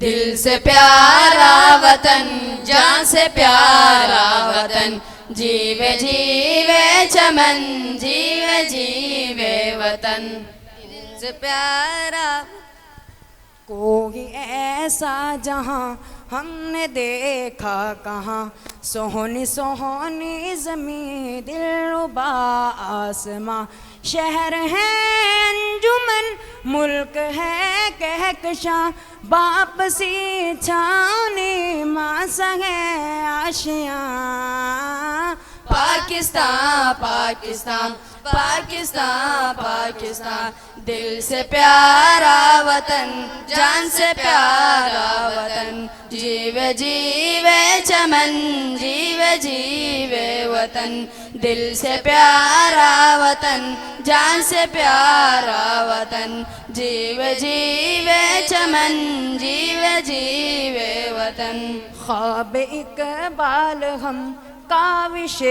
دل سے پیارا وطن، جان سے پیارا وطن، جیوے جیوے چمن، جیوے جیوے وطن، دل سے پیارا۔ کوئی ایسا جہاں ہم نے دیکھا کہاں، سہونی سہونی زمین دلربا آسماں، شہر ہے انجمن ملک ہے کہکشاں، باپ سی چھاؤنی ماں سا ہے آشیاں۔ پاکستان پاکستان پاکستان پاکستان، دل سے پیارا وطن، جان سے پیارا وطن، جیوے جیوے چمن، جیوے جیوے وطن، دل سے پیارا وطن، جان سے پیارا وطن، جیوے جیوے چمن، جیوے جیوے وطن۔ خواب اقبال ہم کاوش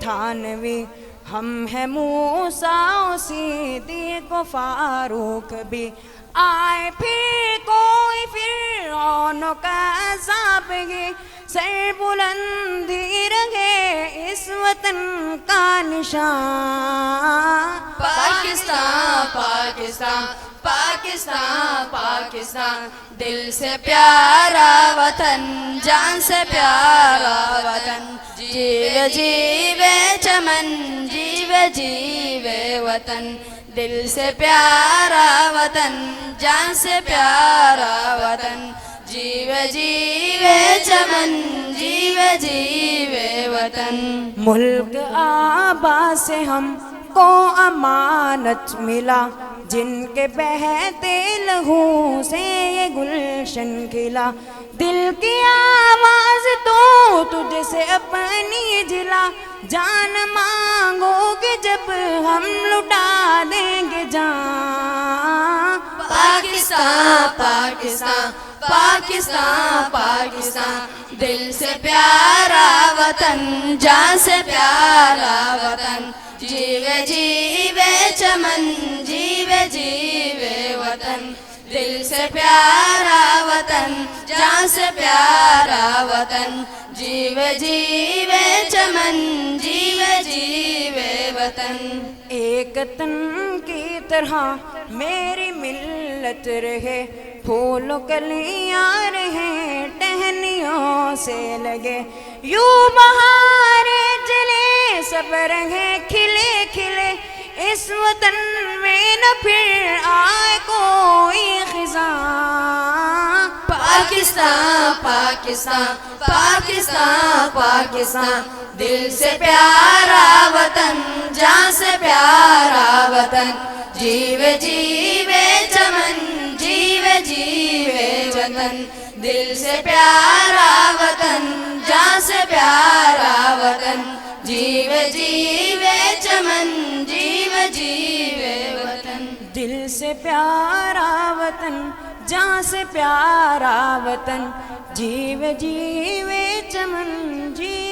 تھانوی، ہم ہیں موسیٰ صدیق و فاروق بھی، آئے پھر کوئی فرعون کا عذاب، یہ سر بلندی رہے اس وطن کا نشان۔ پاکستان پاکستان پاکستان پاکستان، دل سے پیارا وطن، جان سے پیارا وطن، جیوے جیوے چمن، جیوے جیوے وطن، دل سے پیارا وطن، جان سے پیارا وطن، جیوے جیوے چمن، جیوے جیوے وطن۔ ملک آبا سے ہم کو امانت ملا، جن کے بہتے لہو سے یہ گلشن کھلا، دل کی آواز تو تجھ سے اپنی جلا، جان مانگو گے جب ہم لٹا دیں گے جان۔ پاکستان پاکستان پاکستان پاکستان، دل سے پیارا وطن، جان سے پیارا وطن، جیوے جیوے چمن، جیوے جیوے وطن، دل سے پیارا وطن، جان سے پیارا وطن، جیوے جیوے چمن، جیوے جیوے وطن۔ ایک تن کی طرح میری ملت رہے، پھول و کلیاں رہیں ٹہنیوں سے لگے، یوں بہاریں جلے سب رہیں کھلے کھلے، اس وطن میں نہ پھر آئے کوئی خزاں۔ پاکستان پاکستان پاکستان پاکستان، دل سے پیارا وطن، جان سے پیارا وطن، جیوے جیوے چمن، جیوے جیوے وطن، دل سے پیارا وطن، جان سے پیارا وطن، جیوے جیوے چمن، جیوے جیوے وطن۔ دل سے پیارا وطن، جان سے پیارا وطن، جیوے جیوے چمن، جیوے